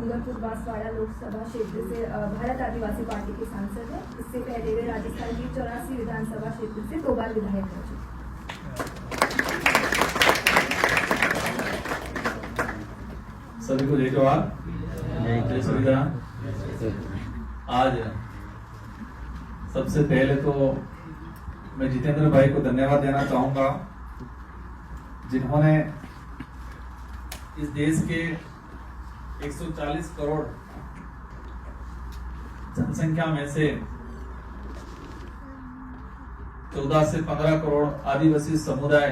डूंगरपुर बांसवाड़ा लोकसभा क्षेत्र से भारत आदिवासी पार्टी के सांसद हैं। इससे पहले वे राजस्थान की 84 विधानसभा क्षेत्र से 2 बार विधायक रह चुके। सभी को जय जवाहर, जय संविधान। आज सबसे पहले तो मैं जितेंद्र भाई को धन्यवाद देना चाहूंगा, जिन्होंने इस देश के 140 करोड़ जनसंख्या में से 14 से 15 करोड़ आदिवासी समुदाय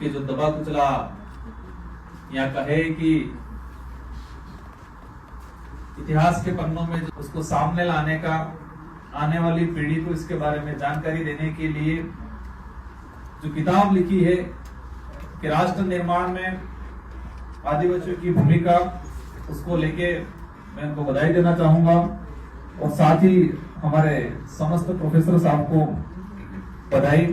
के जो दबा कुचला या कहे कि इतिहास के पन्नों में उसको सामने लाने का, आने वाली पीढ़ी को इसके बारे में जानकारी देने के लिए जो किताब लिखी है कि राष्ट्र निर्माण में आदिवासियों की भूमिका, उसको लेके मैं उनको बधाई देना चाहूंगा। और साथ ही हमारे समस्त प्रोफेसर साहब को बधाई।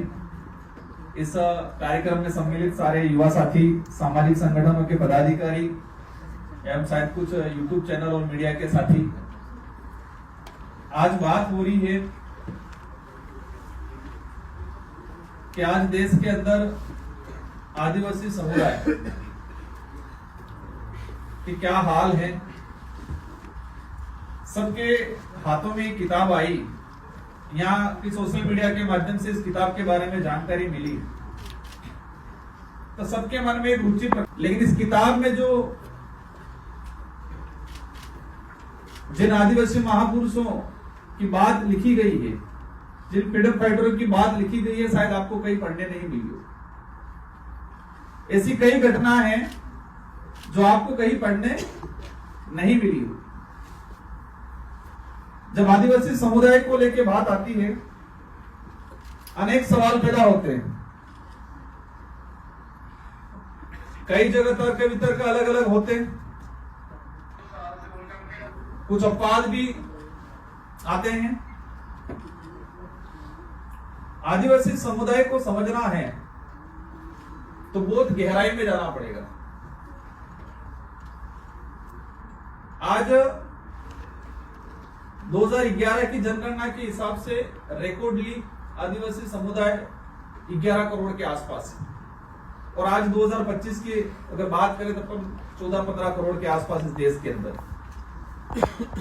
इस कार्यक्रम में सम्मिलित सारे युवा साथी, सामाजिक संगठनों के पदाधिकारी एवं शायद कुछ यूट्यूब चैनल और मीडिया के साथी, आज बात हो रही है कि आज देश के अंदर आदिवासी समुदाय कि क्या हाल है। सबके हाथों में किताब आई, यहाँ की सोशल मीडिया के माध्यम से इस किताब के बारे में जानकारी मिली, तो सबके मन में एक रुचि। लेकिन इस किताब में जो जिन आदिवासी महापुरुषों की बात लिखी गई है, जिन फ्रीडम फाइटरों की बात लिखी गई है, शायद आपको कहीं पढ़ने नहीं मिली हो। ऐसी कई घटना है जो आपको कहीं पढ़ने नहीं मिली हो। जब आदिवासी समुदाय को लेकर बात आती है, अनेक सवाल पैदा होते हैं। कई जगह तर्क वितर्क अलग अलग होते हैं, कुछ अपवाद भी आते हैं। आदिवासी समुदाय को समझना है तो बहुत गहराई में जाना पड़ेगा। आज 2011 की जनगणना के हिसाब से रिकॉर्डली आदिवासी समुदाय 11 करोड़ के आसपास है, और आज 2025 की अगर बात करें तो 14-15 करोड़ के आसपास इस देश के अंदर,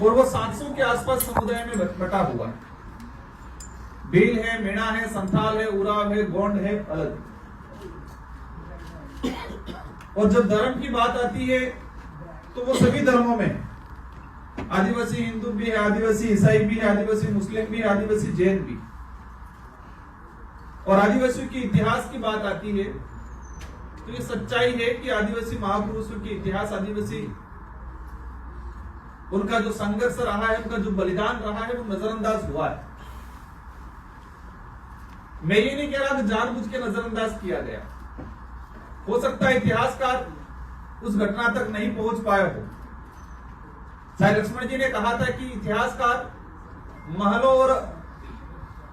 और वो 700 के आसपास समुदाय में बटा हुआ है। भील है, मीणा है, संथाल है, उराव है, गोंड है, अलग। और जब धर्म की बात आती है तो वो सभी धर्मों में, आदिवासी हिंदू भी है, आदिवासी ईसाई भी है, आदिवासी मुस्लिम भी है, आदिवासी जैन भी। और आदिवासियों के इतिहास की बात आती है तो ये सच्चाई है कि आदिवासी महापुरुषों के इतिहास, आदिवासी उनका जो संघर्ष रहा है, उनका जो बलिदान रहा है, वो नजरअंदाज हुआ है। मैं ये नहीं कह रहा कि जानबूझ के नजरअंदाज किया गया। हो सकता है इतिहासकार उस घटना तक नहीं पहुंच पाए हो। शायद लक्ष्मण जी ने कहा था कि इतिहासकार महलों और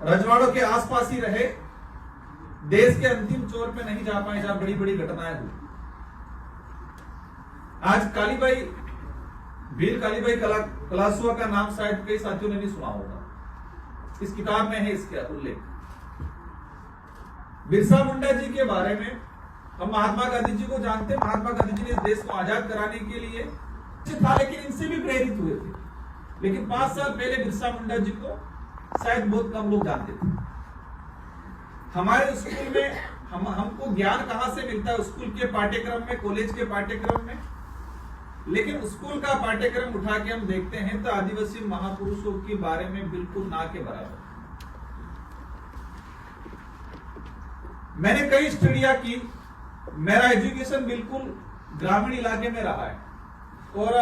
रजवाड़ों के आसपास ही रहे, देश के अंतिम छोर पे नहीं जा पाए जहां बड़ी बड़ी घटनाएं हुई। आज कालीबाई, वीर कालीबाई कलासुआ का नाम शायद कई साथियों ने नहीं सुना होगा। इस किताब में है इसका उल्लेख। बिरसा मुंडा जी के बारे में हम महात्मा गांधी जी को जानते हैं। महात्मा गांधी जी ने इस देश को आजाद कराने के लिए था, लेकिन इनसे भी प्रेरित हुए थे। लेकिन 5 साल पहले बिरसा मुंडा जी को शायद बहुत कम लोग जानते थे। हमारे स्कूल में हमको ज्ञान कहां से मिलता है? स्कूल के पाठ्यक्रम में, कॉलेज के पाठ्यक्रम में। लेकिन स्कूल का पाठ्यक्रम उठा के हम देखते हैं तो आदिवासी महापुरुषों के बारे में बिल्कुल ना के बराबर। मैंने कई स्टडियां की, मेरा एजुकेशन बिल्कुल ग्रामीण इलाके में रहा है, और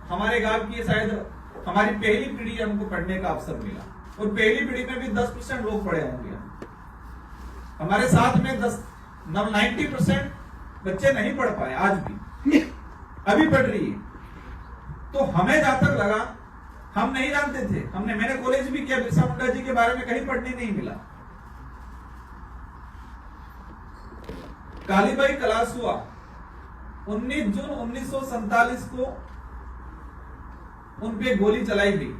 हमारे गांव की शायद हमारी पहली पीढ़ी हमको पढ़ने का अवसर मिला, और पहली पीढ़ी में भी 10% लोग पढ़े होंगे। हमारे साथ में 90% बच्चे नहीं पढ़ पाए, आज भी अभी पढ़ रही है। तो हमें जहां तक लगा, हम नहीं जानते थे। मैंने कॉलेज भी किया, बिरसा मुंडा जी के बारे में कहीं पढ़ने नहीं मिला। कालीबाई कलासुआ 19 जून 1947 को उन पे गोली चलाई गई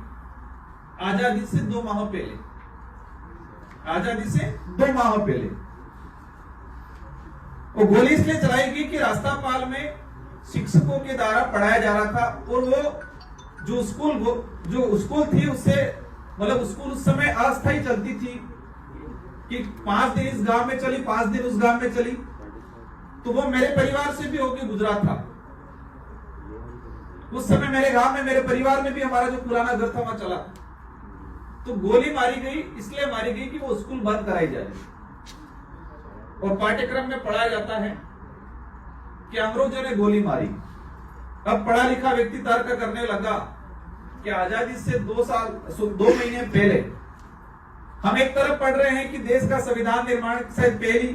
आजादी से 2 माह पहले। आजादी से 2 माह पहले वो गोली इसलिए चलाई गई कि रास्तापाल में शिक्षकों के द्वारा पढ़ाया जा रहा था, और वो जो स्कूल थी उससे मतलब स्कूल उस समय अस्थायी चलती थी कि 5 दिन इस गांव में चली, 5 दिन उस गांव में चली, तो वो मेरे परिवार से भी होके गुजरा था। उस समय मेरे गांव में, मेरे परिवार में भी हमारा जो पुराना घर था वहां चला, तो गोली मारी गई, इसलिए मारी गई कि वो स्कूल बंद कराई जाए। और पाठ्यक्रम में पढ़ाया जाता है कि अंग्रेजों ने गोली मारी। अब पढ़ा लिखा व्यक्ति तर्क करने लगा कि आजादी से 2 महीने पहले हम एक तरफ पढ़ रहे हैं कि देश का संविधान निर्माण शायद पहली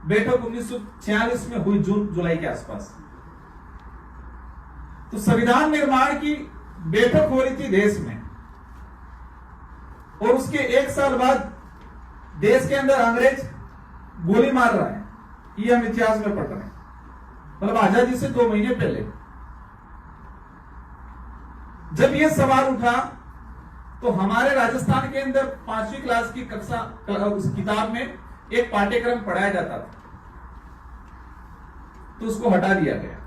बैठक 1946 में हुई, जून जुलाई के आसपास। तो संविधान निर्माण की बैठक हो रही थी देश में, और उसके 1 साल बाद देश के अंदर अंग्रेज गोली मार रहा है। ये हम इतिहास में पढ़ रहे हैं, मतलब आजादी से 2 महीने पहले। जब यह सवाल उठा तो हमारे राजस्थान के अंदर 5वीं क्लास की कक्षा उस किताब में एक पाठ्यक्रम पढ़ाया जाता था, तो उसको हटा दिया गया।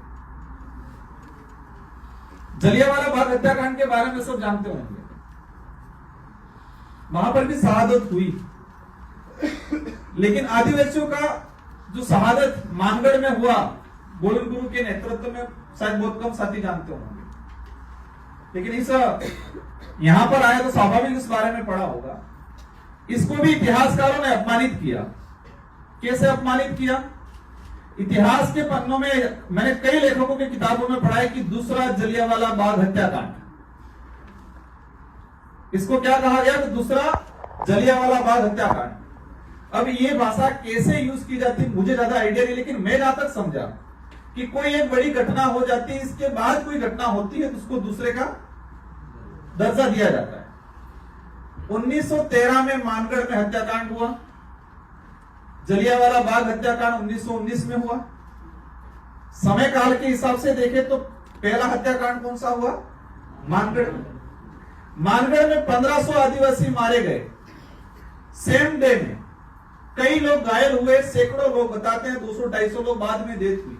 जलियांवाला बाग हत्याकांड के बारे में सब जानते होंगे, वहां पर भी शहादत हुई, लेकिन आदिवासियों का जो शहादत मानगढ़ में हुआ गोविंद गुरु के नेतृत्व में, शायद बहुत कम साथी जानते होंगे। लेकिन इस यहां पर आया तो स्वाभाविक इस बारे में पढ़ा होगा। इसको भी इतिहासकारों ने अपमानित किया। कैसे अपमानित किया? इतिहास के पन्नों में मैंने कई लेखकों की किताबों में पढ़ा है कि दूसरा जलियांवाला बाग हत्याकांड, इसको क्या कहा गया? तो दूसरा जलियांवाला बाग हत्याकांड। अब ये भाषा कैसे यूज की जाती है मुझे ज्यादा आइडिया नहीं, लेकिन मैं जहां तक समझा कि कोई एक बड़ी घटना हो जाती है, इसके बाद कोई घटना होती है तो उसको दूसरे का दर्जा दिया जाता है। 1913 में मानगढ़ में हत्याकांड हुआ, जलियांवाला बाग हत्याकांड 1919 में हुआ। समय काल के हिसाब से देखें तो पहला हत्याकांड कौन सा हुआ? मानगढ़। मानगढ़ में 1500 आदिवासी मारे गए सेम डे में। कई लोग घायल हुए, सैकड़ों लोग, बताते हैं 200-250 लोग बाद में डेथ हुई।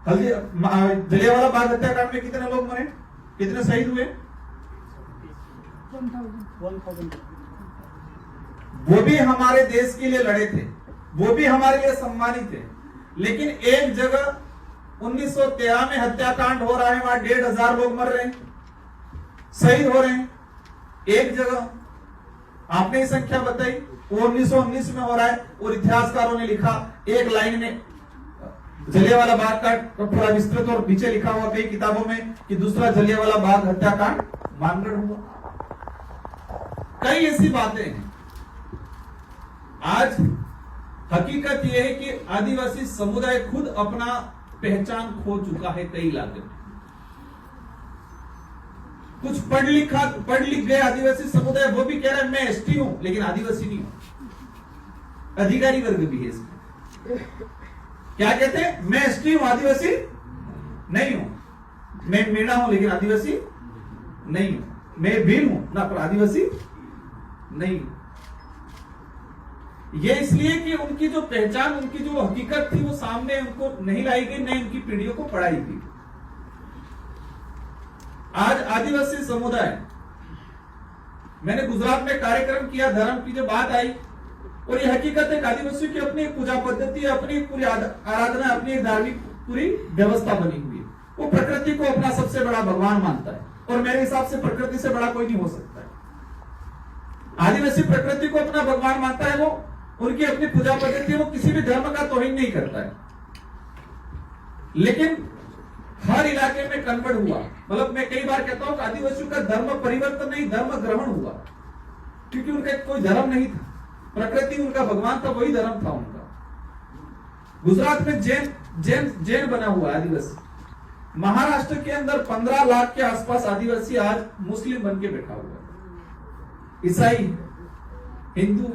जलियांवाला बाग हत्याकांड में कितने लोग मरे, कितने शहीद हुए? 1000। वो भी हमारे देश के लिए लड़े थे, वो भी हमारे लिए सम्मानित थे। लेकिन एक जगह 1913 में हत्याकांड हो रहा है, वहां 1500 लोग मर रहे हैं, शहीद हो रहे हैं। एक जगह आपने संख्या बताई, वो 1919 में हो रहा है, और इतिहासकारों ने लिखा एक लाइन में जलियांवाला बाग का पूरा विस्तृत और नीचे लिखा हुआ कई किताबों में कि दूसरा जलियांवाला बाग हत्याकांड मानगढ़ हुआ। कई ऐसी बातें हैं। आज हकीकत यह है कि आदिवासी समुदाय खुद अपना पहचान खो चुका है कई इलाके में। कुछ पढ़ लिख गए आदिवासी समुदाय, वो भी कह रहे हैं मैं एसटी हूं लेकिन आदिवासी नहीं हूं। अधिकारी वर्ग भी है इसमें। क्या कहते हैं? मैं एसटी हूं, आदिवासी नहीं हूं। मैं मीणा हूं लेकिन आदिवासी नहीं हूं। मैं भील हूं ना, पर आदिवासी नहीं हूं। यह इसलिए कि उनकी जो पहचान, उनकी जो हकीकत थी वो सामने उनको नहीं लाई गई, नहीं उनकी पीढ़ियों को पढ़ाई गई। आज आदिवासी समुदाय, मैंने गुजरात में कार्यक्रम किया, धर्म की जो बात आई, और यह हकीकत है आदिवासियों की अपनी पूजा पद्धति, अपनी पूरी आराधना, अपनी धार्मिक पूरी व्यवस्था बनी हुई है। वो प्रकृति को अपना सबसे बड़ा भगवान मानता है, और मेरे हिसाब से प्रकृति से बड़ा कोई नहीं हो सकता है। आदिवासी प्रकृति को अपना भगवान मानता है, वो उनकी अपनी पूजा पद्धति, वो किसी भी धर्म का तौहीन नहीं करता है। लेकिन हर इलाके में कन्वर्ट हुआ, मतलब मैं कई बार कहता हूं कि आदिवासियों का धर्म परिवर्तन नहीं, धर्म ग्रहण हुआ, क्योंकि उनका कोई धर्म नहीं था, प्रकृति उनका भगवान था, वही धर्म था उनका। गुजरात में जैन बना हुआ आदिवासी। महाराष्ट्र के अंदर 15 लाख के आसपास आदिवासी आज मुस्लिम बन के बैठा हुआ है। ईसाई, हिंदू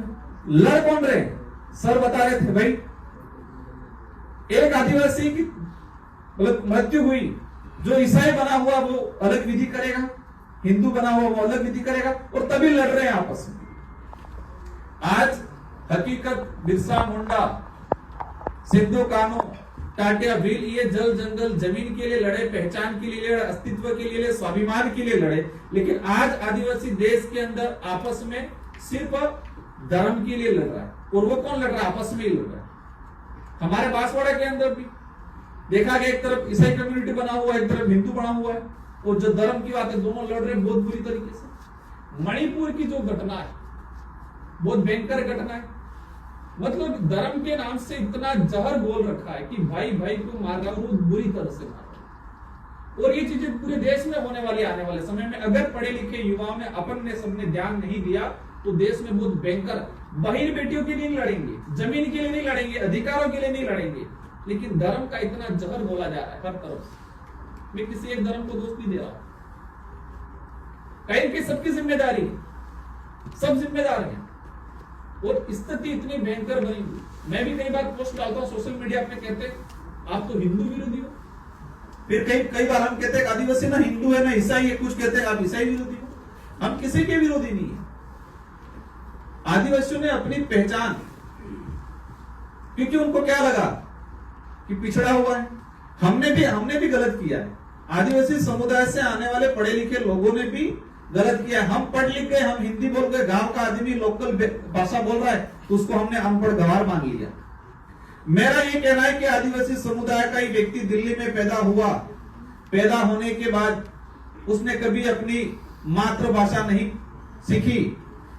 लड़ कौन रहे? सर बता रहे थे भाई, एक आदिवासी की मतलब मृत्यु हुई, जो ईसाई बना हुआ वो अलग विधि करेगा, हिंदू बना हुआ वो अलग विधि करेगा, और तभी लड़ रहे हैं आपस में। आज हकीकत बिरसा मुंडा, सिद्धू कानू, टाटिया भील, ये जल जंगल जमीन के लिए लड़े, पहचान के लिए लड़े, अस्तित्व के लिए लड़े, स्वाभिमान के लिए लड़े, लेकिन आज आदिवासी देश के अंदर आपस में सिर्फ धर्म के लिए लड़ रहा है। और वो कौन लड़ रहा है? आपस में ही लड़ रहा है। हमारे बांसवाड़ा के अंदर भी देखा गया, एक तरफ ईसाई कम्युनिटी बना हुआ है, एक तरफ हिंदू बना हुआ है, और जो धर्म की बात है दोनों लड़ रहे हैं बहुत बुरी तरीके से। मणिपुर की जो घटना है बहुत भयंकर घटना है, मतलब धर्म के नाम से इतना जहर बोल रखा है कि भाई भाई को मार रहा है, वो बुरी तरह से मार रहा है। और ये चीजें पूरे देश में होने वाली आने वाले समय में, अगर पढ़े लिखे युवाओं में अपन ने सबने ध्यान नहीं दिया तो देश में बहुत भयंकर, बहन बेटियों के लिए नहीं लड़ेंगे, जमीन के लिए नहीं लड़ेंगे, अधिकारों के लिए नहीं लड़ेंगे, लेकिन धर्म का इतना जहर बोला जा रहा है हर तरफ से। मैं किसी एक धर्म को दोष नहीं दे रहा हूं, कहीं की सबकी जिम्मेदारी है, सब जिम्मेदार हैं, और स्थिति इतनी भयंकर बनी हुई। मैं भी कई बार पोस्ट डालता हूं सोशल मीडिया पे, कहते आप तो हिंदू विरोधी हो, फिर कई बार हम कहते हैं आदिवासी ना हिंदू है ना ईसाई है, कुछ कहते हैं आप ईसाई विरोधी हो। हम किसी के विरोधी नहीं है। आदिवासियों ने अपनी पहचान, क्योंकि उनको क्या लगा कि पिछड़ा हुआ है, हमने भी गलत किया है। आदिवासी समुदाय से आने वाले पढ़े लिखे लोगों ने भी गलत किया है। हम पढ़ लिख गए, हम हिंदी बोल गए, गांव का आदमी लोकल भाषा बोल रहा है तो उसको हमने अनपढ़ गंवार मान लिया। मेरा ये कहना है कि आदिवासी समुदाय का ही व्यक्ति दिल्ली में पैदा हुआ, पैदा होने के बाद उसने कभी अपनी मातृभाषा नहीं सीखी,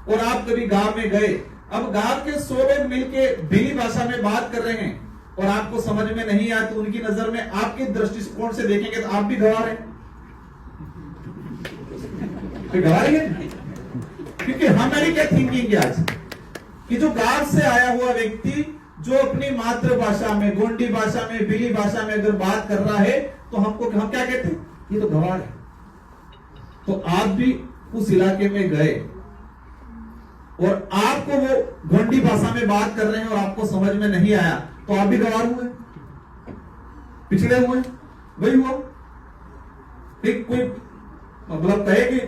और आप कभी गांव में गए, अब गांव के 100 लोग मिलके भिली भाषा में बात कर रहे हैं और आपको समझ में नहीं आया, तो उनकी नजर में आपके दृष्टिकोण से देखेंगे तो आप भी गंवार हैं, गंवार हैं। क्योंकि हमारी क्या थिंकिंग है आज कि जो गांव से आया हुआ व्यक्ति जो अपनी मातृभाषा में, गोंडी भाषा में, भिली भाषा में अगर बात कर रहा है तो हम क्या कहते हैं? ये तो गंवार है। तो आप भी उस इलाके में गए और आपको वो गोंडी भाषा में बात कर रहे हैं और आपको समझ में नहीं आया, तो आप भी गंवार हुए, पिछड़े हुए, वही हुआ। ठीक, कोई मतलब कहे कि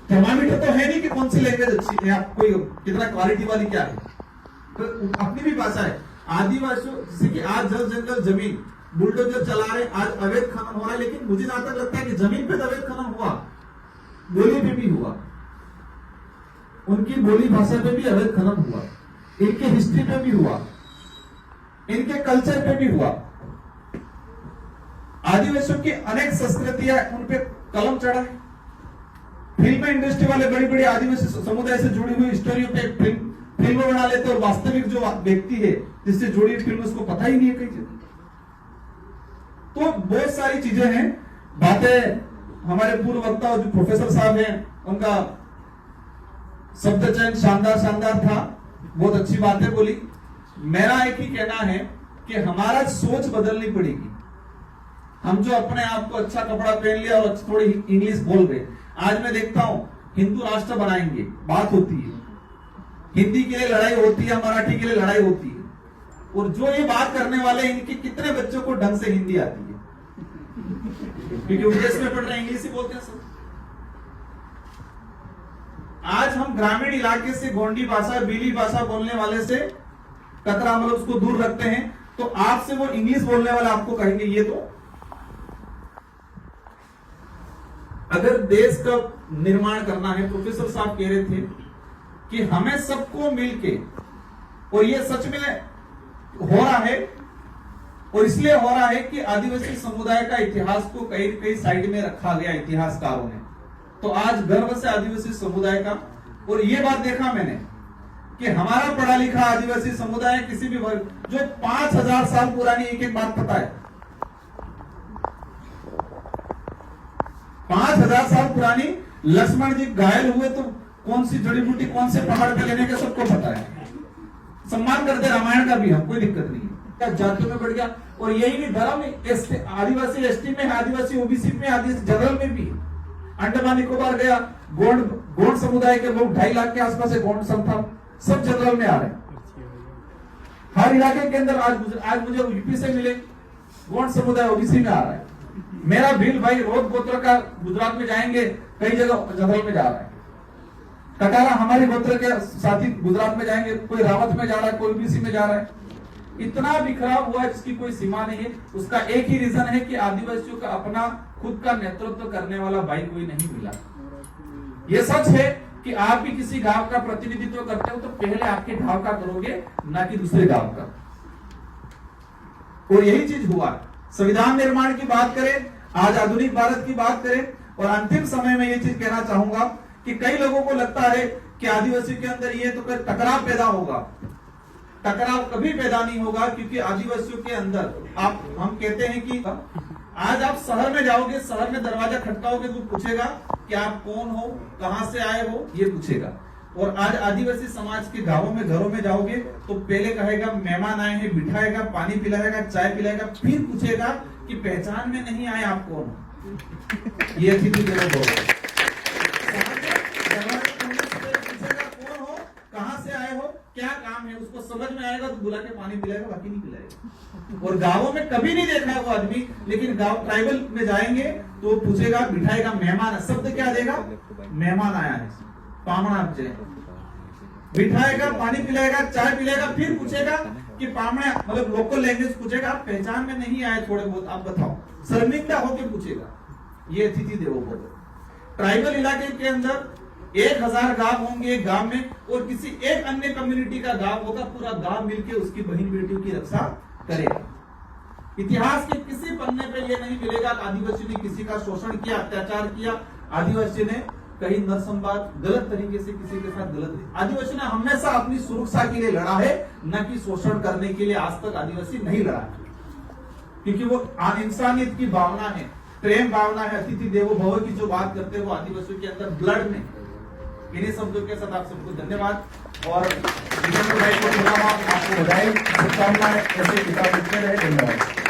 थर्मामीटर तो है नहीं कि कौन सी लैंग्वेज अच्छी है, कोई कितना क्वालिटी वाली क्या है, तो अपनी भी भाषा है। आदिवासियों जैसे कि आज जल जंगल जमीन बुलडोजर चला रहे, आज अवैध खनन हो रहा है, लेकिन मुझे जहां तक लगता है कि जमीन पे अवैध खनन हुआ, बोली पे भी हुआ, उनकी बोली भाषा पे भी अवैध खनन हुआ, इनके हिस्ट्री पे भी हुआ, इनके कल्चर पे भी हुआ। आदिवासियों की अनेक संस्कृतियां उन पे कलम चढ़ा है। फिल्म इंडस्ट्री वाले बड़ी बड़ी आदिवासी समुदाय से जुड़ी हुई स्टोरी पे फिल्म बना लेते, और वास्तविक जो व्यक्ति है जिससे जुड़ी फिल्म उसको पता ही नहीं है कई जगह। तो बहुत सारी चीजें हैं, बातें। हमारे पूर्व वक्ता जो प्रोफेसर साहब हैं उनका शब्द चयन शानदार था, बहुत अच्छी बातें बोली। मेरा एक ही कहना है कि हमारा सोच बदलनी पड़ेगी। हम जो अपने आप को अच्छा कपड़ा पहन लिया और थोड़ी इंग्लिश बोल गए, आज मैं देखता हूं हिंदू राष्ट्र बनाएंगे, बात होती है, हिंदी के लिए लड़ाई होती है, मराठी के लिए lड़ाई होती है, और जो ये बात करने वाले इनके कितने बच्चों को ढंग से हिंदी आती है, क्योंकि विदेश में पढ़ रहे इंग्लिश ही बोलते हैं सब। आज हम ग्रामीण इलाके से गोंडी भाषा, बीली भाषा बोलने वाले से कतरा, मतलब उसको दूर रखते हैं, तो आपसे वो इंग्लिश बोलने वाले आपको कहेंगे ये तो। अगर देश का निर्माण करना है, प्रोफेसर साहब कह रहे थे कि हमें सबको मिलके, और ये सच में हो रहा है, और इसलिए हो रहा है कि आदिवासी समुदाय का इतिहास को कई साइड में रखा गया इतिहासकारों ने। तो आज गर्व से आदिवासी समुदाय का, और ये बात देखा मैंने कि हमारा पढ़ा लिखा आदिवासी समुदाय किसी भी वर्ग, जो 5000 साल पुरानी एक बात पता है, 5000 साल पुरानी, लक्ष्मण जी घायल हुए तो कौन सी जड़ी बूटी कौन से पहाड़ पे लेने का सबको पता है। सम्मान करते रामायण का भी, हम कोई दिक्कत नहीं है, जातियों में बढ़ गया। और यही नहीं, धर्म आदिवासी एसटी में, आदिवासी ओबीसी में, आदिवासी जनरल में भी। अंडमान निकोबार गया, गोंड समुदाय के लोग 2.5 लाख के आसपास है, गोंड संथाल सब जनरल में आ रहे हैं। हर इलाके के अंदर आज मुझे यूपी से मिले, गोंड समुदाय ओबीसी में आ रहा है। मेरा भील भाई रोज गोत्र का गुजरात में जाएंगे, कई जगह जंगल में जा रहा है। कटारा हमारे गोत्र के साथी गुजरात में जाएंगे, कोई रावत में जा रहा है, कोई ओबीसी में जा रहा है। इतना बिखराव हुआ है जिसकी कोई सीमा नहीं है। उसका एक ही रीजन है कि आदिवासियों का अपना खुद का नेतृत्व करने वाला भाई कोई नहीं मिला। ये सच है कि आप भी किसी गांव का प्रतिनिधित्व करते हो तो पहले आपके गांव का करोगे, ना कि दूसरे गांव का। और यही चीज हुआ। संविधान निर्माण की बात करें, आज आधुनिक भारत की बात करें, और अंतिम समय में ये चीज कहना चाहूंगा कि कई लोगों को लगता है कि आदिवासी के अंदर ये तो टकराव पैदा होगा। टकराव कभी पैदा नहीं होगा, क्योंकि आदिवासियों के अंदर हम कहते हैं कि आज आप शहर में जाओगे, शहर में दरवाजा खटकाओगे तो पूछेगा कि आप कौन हो, कहां से आए हो, ये पूछेगा। और आज आदिवासी समाज के गांवों में, घरों में जाओगे तो पहले कहेगा मेहमान आए हैं, बिठाएगा, पानी पिलाएगा, चाय पिलाएगा, फिर पूछेगा कि पहचान में नहीं आए आप कौन हो। ये अतिथि देवो भव। कौन हो, कहां से आए हो, क्या काम है, उसको समझ में आएगा तो बुला के पानी पिलाएगा, बाकी नहीं पिलाएगा। और गांवों में कभी नहीं देखा है वो आदमी, लेकिन गांव ट्राइबल में जाएंगे तो पूछेगा, बिठाएगा, मेहमान, शब्द क्या देगा, मेहमान आया है, पामणा बिठाएगा, पानी पिलाएगा, चाय पिलाएगा, फिर पूछेगा कि पामणा मतलब लोकल लैंग्वेज पूछेगा, आप पहचान में नहीं आए थोड़े बहुत, आप बताओ, शर्मिंदा होकर पूछेगा। ये अतिथि देवो भव। ट्राइबल इलाके के अंदर 1000 गांव होंगे एक गांव में, और किसी एक अन्य कम्युनिटी का गांव होगा, पूरा गांव मिलकर उसकी बहन बेटियों की रक्षा करेगा। इतिहास के किसी पन्ने पे ये नहीं मिलेगा आदिवासी ने किसी का शोषण किया, अत्याचार किया, आदिवासी ने कहीं नरसंवाद गलत तरीके से किसी के साथ गलत नहीं। आदिवासी ने हमेशा अपनी सुरक्षा के लिए लड़ा है, न कि शोषण करने के लिए। आज तक आदिवासी नहीं लड़ा, क्योंकि वो इंसानियत की भावना है, प्रेम भावना है, अतिथि देवो भव की जो बात करते हैं वो आदिवासियों के अंदर ब्लड में। इन्हीं शब्दों के साथ आप सबको धन्यवाद, और आपको बधाई, शुभकामनाएं, ऐसे किताब लिखते रहे। धन्यवाद।